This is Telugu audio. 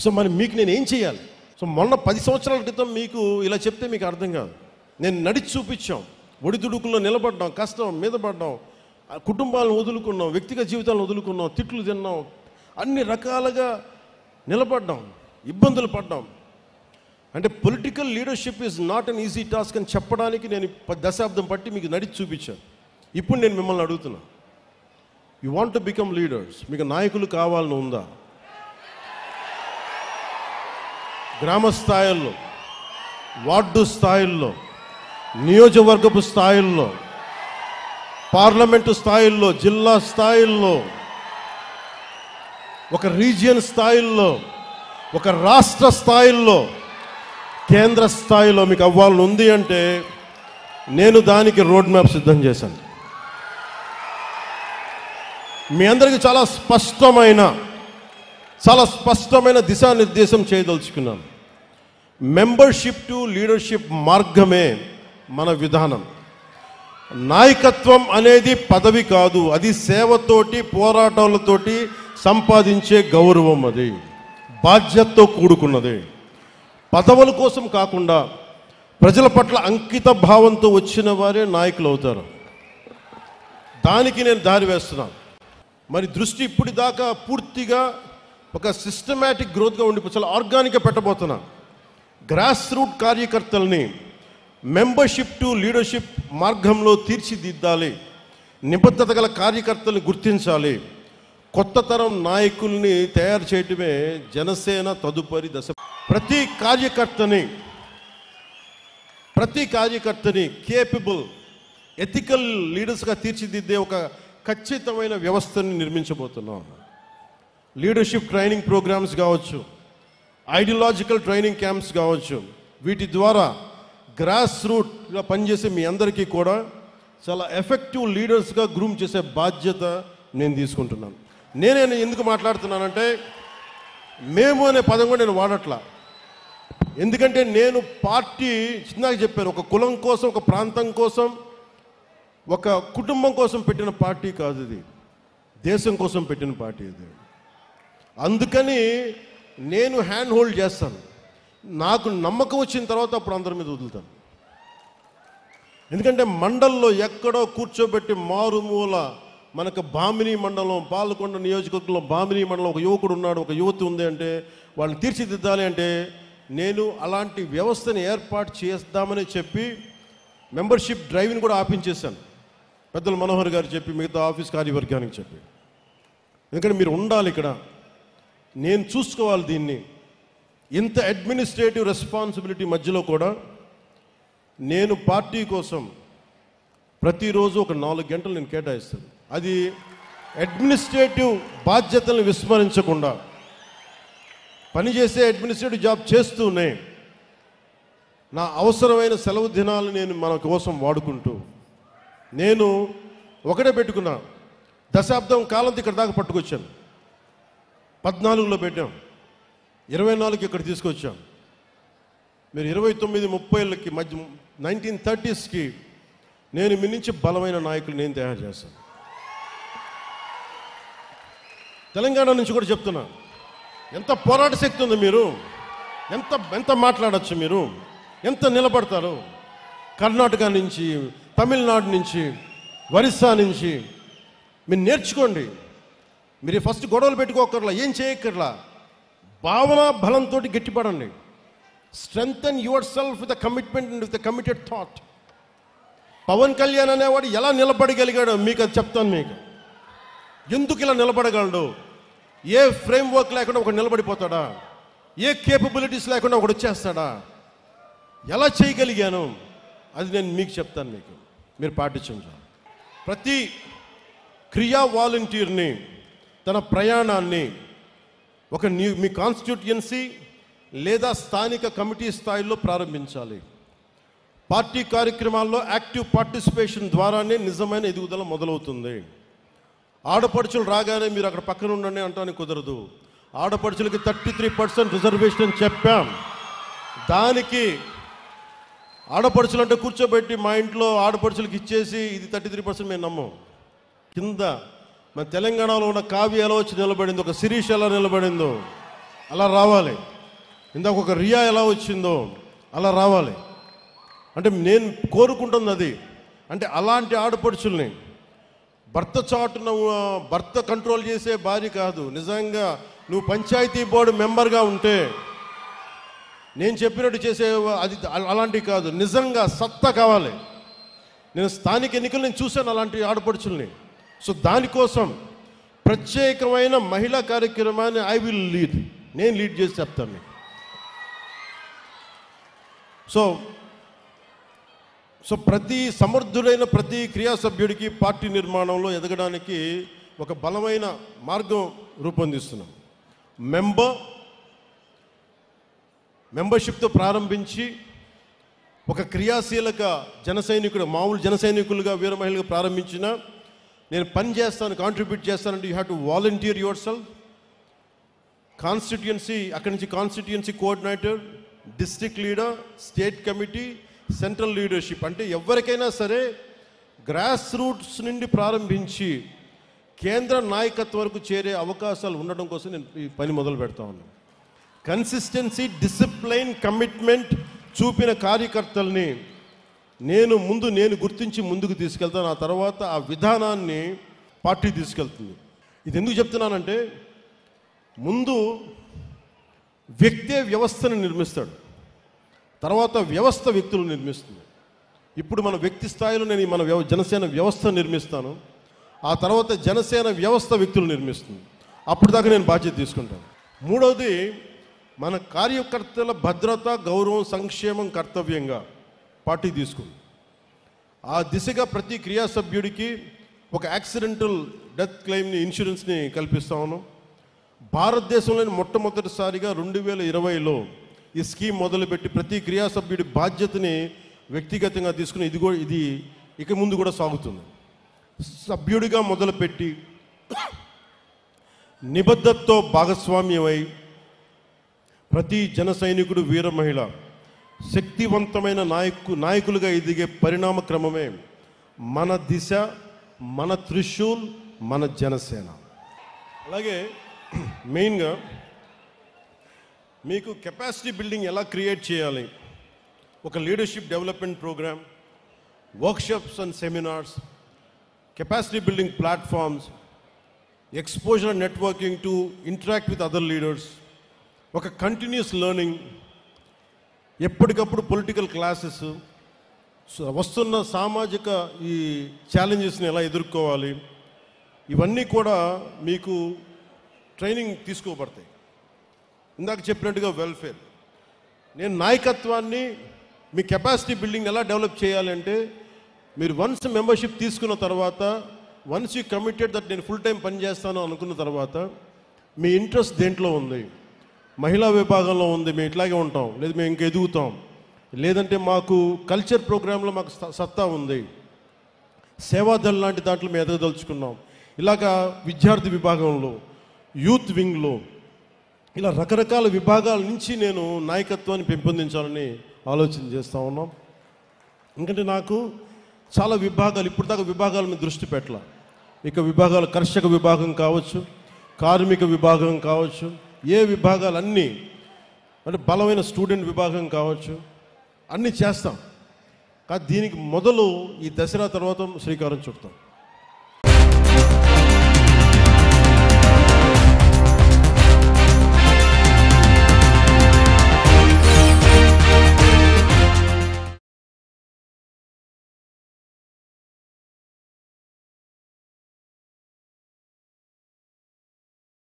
సో మరి మీకు నేను ఏం చేయాలి? సో మొన్న 10 సంవత్సరాల క్రితం మీకు ఇలా చెప్తే మీకు అర్థం కాదు. నేను నడిచి చూపించాం, ఒడిదుడుకుల్లో నిలబడ్డాం, కష్టం మీద పడ్డాం, కుటుంబాలను వదులుకున్నాం, వ్యక్తిగత జీవితాలను వదులుకున్నాం, తిట్లు తిన్నాం, అన్ని రకాలుగా నిలబడ్డాం, ఇబ్బందులు పడ్డాం. అంటే political leadership is not an easy task అని చెప్పడానికి నేను 10 దశాబ్దం పట్టి మీకు నడిచి చూపించాను. ఇప్పుడు నేను మిమ్మల్ని అడుగుతున్నా, you want to become leaders, మీకు నాయకులు కావాలని ఉందా? గ్రామ స్థాయిల్లో, వార్డు స్థాయిల్లో, నియోజకవర్గపు స్థాయిల్లో, పార్లమెంటు స్థాయిల్లో, జిల్లా స్థాయిల్లో, ఒక రీజియన్ స్థాయిల్లో, ఒక రాష్ట్ర స్థాయిల్లో, కేంద్ర స్థాయిలో మీకు అవ్వాలని ఉంది అంటే నేను దానికి రోడ్ మ్యాప్ సిద్ధం చేశాను. మీ అందరికీ చాలా స్పష్టమైన దిశానిర్దేశం చేయదలుచుకున్నాను. మెంబర్షిప్ టు లీడర్షిప్ మార్గమే మన విధానం. నాయకత్వం అనేది పదవి కాదు, అది సేవతోటి పోరాటాలతోటి సంపాదించే గౌరవం, అది బాధ్యతతో కూడుకున్నది. పదవుల కోసం కాకుండా ప్రజల పట్ల అంకిత భావంతో వచ్చిన వారే నాయకులు అవుతారు. దానికి నేను దారి వేస్తున్నాను. మరి దృష్టి ఇప్పటిదాకా పూర్తిగా ఒక సిస్టమేటిక్ గ్రోత్గా ఉండి చాలా ఆర్గానిక్గా పెట్టబోతున్నా. గ్రాస్ రూట్ కార్యకర్తల్ని మెంబర్షిప్ టు లీడర్షిప్ మార్గంలో తీర్చిదిద్దాలి. నిబద్ధత గల కార్యకర్తల్ని గుర్తించాలి. కొత్త తరం నాయకుల్ని తయారు చేయటమే జనసేన తదుపరి దశ. ప్రతి కార్యకర్తని కేపబుల్, ఎథికల్ లీడర్స్గా తీర్చిదిద్దే ఒక ఖచ్చితమైన వ్యవస్థని నిర్మించబోతున్నాం. లీడర్షిప్ ట్రైనింగ్ ప్రోగ్రామ్స్ కావచ్చు, ఐడియాలజికల్ ట్రైనింగ్ క్యాంప్స్ కావచ్చు, వీటి ద్వారా గ్రాస్ రూట్గా పనిచేసే మీ అందరికీ కూడా చాలా ఎఫెక్టివ్ లీడర్స్గా గ్రూమ్ చేసే బాధ్యత నేను తీసుకుంటున్నాను. నేనే ఎందుకు మాట్లాడుతున్నానంటే, మేము అనే పదం కూడా నేను వాడట్లా. ఎందుకంటే నేను పార్టీ చిన్నగా చెప్పాను, ఒక కులం కోసం, ఒక ప్రాంతం కోసం, ఒక కుటుంబం కోసం పెట్టిన పార్టీ కాదు ఇది, దేశం కోసం పెట్టిన పార్టీ ఇది. అందుకని నేను హ్యాండ్ హోల్డ్ చేస్తాను. నాకు నమ్మకం వచ్చిన తర్వాత అప్పుడు అందరి మీద వదులుతాను. ఎందుకంటే మండల్లో ఎక్కడో కూర్చోబెట్టి మారుమూల, మనకు బామిని మండలం, పాలకొండ నియోజకవర్గంలో బామిని మండలం ఒక యువకుడు ఉన్నాడు, ఒక యువతి ఉంది అంటే వాళ్ళని తీర్చిదిద్దాలి అంటే నేను అలాంటి వ్యవస్థని ఏర్పాటు చేద్దామని చెప్పి మెంబర్షిప్ డ్రైవ్ని కూడా ఆపించేశాను. పెద్దలు మనోహర్ గారు చెప్పి, మిగతా ఆఫీస్ కార్యవర్గానికి చెప్పి, ఎందుకంటే మీరు ఉండాలి ఇక్కడ, నేను చూసుకోవాలి దీన్ని. ఇంత అడ్మినిస్ట్రేటివ్ రెస్పాన్సిబిలిటీ మధ్యలో కూడా నేను పార్టీ కోసం ప్రతిరోజు ఒక 4 గంటలు నేను కేటాయిస్తాను. అది అడ్మినిస్ట్రేటివ్ బాధ్యతలను విస్మరించకుండా పనిచేసే అడ్మినిస్ట్రేటివ్ జాబ్ చేస్తూనే నా అవసరమైన సెలవు దినాలు నేను మన కోసం వాడుకుంటూ, నేను ఒకటే పెట్టుకున్నా, దశాబ్దం కాలంతో ఇక్కడ దాకా పట్టుకొచ్చాను. 14లో పెట్టాం, 24కి ఇక్కడ తీసుకొచ్చాం. మీరు 29-30కి మధ్య 1930sకి నేను మీ నుంచి బలమైన నాయకులు నేను తయారు చేస్తాను. తెలంగాణ నుంచి కూడా చెప్తున్నా, ఎంత పోరాట శక్తి ఉంది, మీరు ఎంత మాట్లాడచ్చు, మీరు ఎంత నిలబడతారు. కర్ణాటక నుంచి, తమిళనాడు నుంచి, ఒరిస్సా నుంచి మీరు నేర్చుకోండి. మీరు ఫస్ట్ గొడవలు పెట్టుకోకర్లా, ఏం చేయక్కర్లా, భావన బలంతో గట్టిపడండి. Strengthen yourself with commitment and with committed thought. Pavan Kalyan అనేవాడు ఎలా నిలబడగలిగాడో మీకు అది చెప్తాను. మీకు ఎందుకు ఇలా నిలబడగలడు? ఏ ఫ్రేమ్ వర్క్ లేకుండా ఒకడు నిలబడిపోతాడా? ఏ కేపబిలిటీస్ లేకుండా ఒకడు వచ్చేస్తాడా? ఎలా చేయగలిగాను అది నేను మీకు చెప్తాను. మీరు పాటించండి. ప్రతి క్రియా వాలంటీర్ని తన ప్రయాణాన్ని ఒక మీ కాన్స్టిట్యూయన్సీ లేదా స్థానిక కమిటీ స్థాయిలో ప్రారంభించాలి. పార్టీ కార్యక్రమాల్లో యాక్టివ్ పార్టిసిపేషన్ ద్వారానే నిజమైన ఎదుగుదల మొదలవుతుంది. ఆడపడుచులు రాగానే మీరు అక్కడ పక్కన ఉండండి అంటానికి కుదరదు. ఆడపడుచులకి 33% రిజర్వేషన్ చెప్పాం. దానికి ఆడపడుచులు అంటే కూర్చోబెట్టి మా ఇంట్లో ఆడపడుచులకి ఇచ్చేసి ఇది 33% మేము నమ్మం. కింద మన తెలంగాణలో ఉన్న కావ్య ఎలా వచ్చి నిలబడిందో, ఒక శిరీష్ ఎలా నిలబడిందో, అలా రావాలి. ఇందాక ఒక రియా ఎలా వచ్చిందో అలా రావాలి. అంటే నేను కోరుకుంటుంది అది. అంటే అలాంటి ఆడపడుచుల్ని భర్త చాటున భర్త కంట్రోల్ చేసే భార్య కాదు. నిజంగా నువ్వు పంచాయతీ బోర్డు మెంబర్గా ఉంటే నేను చెప్పినట్టు చేసే అది అలాంటివి కాదు. నిజంగా సత్తా కావాలి. నేను స్థానిక ఎన్నికలు నేను చూశాను అలాంటి ఆడపడుచుల్ని. సో దానికోసం ప్రత్యేకమైన మహిళా కార్యక్రమాన్ని ఐ విల్ లీడ్, నేను లీడ్ చేసి చెప్తాను మీకు. సో ప్రతి సమర్థుడైన ప్రతి క్రియా సభ్యుడికి పార్టీ నిర్మాణంలో ఎదగడానికి ఒక బలమైన మార్గం రూపొందిస్తున్నాం. మెంబర్షిప్తో ప్రారంభించి ఒక క్రియాశీలక జన సైనికుడు, మామూలు జన సైనికులుగా వీర మహిళగా ప్రారంభించిన నేను పని చేస్తాను, కాంట్రిబ్యూట్ చేస్తానంటే you have to volunteer your self. Constituency, అక్కడి నుంచి constituency coordinator, district leader, state committee, central leadership. అంటే ఎవరికైనా సరే గ్రాస్ రూట్స్ నుండి ప్రారంభించి కేంద్ర నాయకత్వం వరకు చేరే అవకాశాలు ఉండడం కోసం నేను ఈ పని మొదలు పెడతా ఉన్నాను. కన్సిస్టెన్సీ, డిసిప్లైన్, కమిట్మెంట్ చూపిన కార్యకర్తల్ని నేను గుర్తించి ముందుకు తీసుకెళ్తాను. ఆ తర్వాత ఆ విధానాన్ని పార్టీ తీసుకెళ్తుంది. ఇది ఎందుకు చెప్తున్నానంటే, ముందు వ్యక్తే వ్యవస్థను నిర్మిస్తాడు, తర్వాత వ్యవస్థ వ్యక్తులు నిర్మిస్తుంది. ఇప్పుడు మన వ్యక్తి స్థాయిలో నేను మన జనసేన వ్యవస్థ నిర్మిస్తాను. ఆ తర్వాత జనసేన వ్యవస్థ వ్యక్తులు నిర్మిస్తుంది. అప్పుడు దాకా నేను బాధ్యత తీసుకుంటాను. మూడవది, మన కార్యకర్తల భద్రత, గౌరవం, సంక్షేమం కర్తవ్యంగా పార్టీ తీసుకుంది. ఆ దిశగా ప్రతి క్రియా సభ్యుడికి ఒక యాక్సిడెంటల్ డెత్ క్లెయిమ్ని, ఇన్సూరెన్స్ని కల్పిస్తా ఉన్నాం. భారతదేశంలోని మొట్టమొదటిసారిగా 2020లో ఈ స్కీమ్ మొదలుపెట్టి ప్రతి క్రియా సభ్యుడి బాధ్యతని వ్యక్తిగతంగా తీసుకుని ఇది ఇక ముందు కూడా సాగుతుంది. సభ్యుడిగా మొదలుపెట్టి నిబద్ధతతో భాగస్వామ్యమై ప్రతి జన సైనికుడు, వీర మహిళ శక్తివంతమైన నాయకులుగా ఎదిగే పరిణామ క్రమమే మన దిశ, మన త్రిశూల్, మన జనసేన. అలాగే మెయిన్గా మీకు కెపాసిటీ బిల్డింగ్ ఎలా క్రియేట్ చేయాలి, ఒక leadership development program, workshops and seminars, capacity building platforms, exposure and networking to interact with other leaders, ఒక కంటిన్యూస్ లెర్నింగ్, ఎప్పటికప్పుడు పొలిటికల్ క్లాసెస్, వస్తున్న సామాజిక ఈ ఛాలెంజెస్ని ఎలా ఎదుర్కోవాలి, ఇవన్నీ కూడా మీకు ట్రైనింగ్ తీసుకోబడతాయి. ఇందాక చెప్పినట్టుగా వెల్ఫేర్. నేను నాయకత్వాన్ని, మీ కెపాసిటీ బిల్డింగ్ ఎలా డెవలప్ చేయాలంటే, మీరు వన్స్ మెంబర్షిప్ తీసుకున్న తర్వాత, వన్స్ యూ కమిటెడ్ దట్ నేను ఫుల్ టైం పనిచేస్తాను అనుకున్న తర్వాత, మీ ఇంట్రెస్ట్ దేంట్లో ఉంది? మహిళా విభాగంలో ఉంది, మేము ఇట్లాగే ఉంటాం, లేదా మేము ఇంక ఎదుగుతాం, లేదంటే మాకు కల్చర్ ప్రోగ్రాంలో మాకు సత్తా ఉంది, సేవాదళ లాంటి దాంట్లో మేము ఎదగదలుచుకున్నాం, ఇలాగా విద్యార్థి విభాగంలో, యూత్ వింగ్లో, ఇలా రకరకాల విభాగాల నుంచి నేను నాయకత్వాన్ని పెంపొందించాలని ఆలోచన చేస్తూ ఉన్నాం. ఎందుకంటే నాకు చాలా విభాగాలు, ఇప్పుడు దాకా విభాగాల మీద దృష్టి పెట్టాల. ఇక విభాగాలు కర్షక విభాగం కావచ్చు, కార్మిక విభాగం కావచ్చు, ఏ విభాగాలన్నీ, అంటే బలమైన స్టూడెంట్ విభాగం కావచ్చు, అన్నీ చేస్తాం. కానీ దీనికి మొదలు ఈ దసరా తర్వాత శ్రీకారం చుడతాం.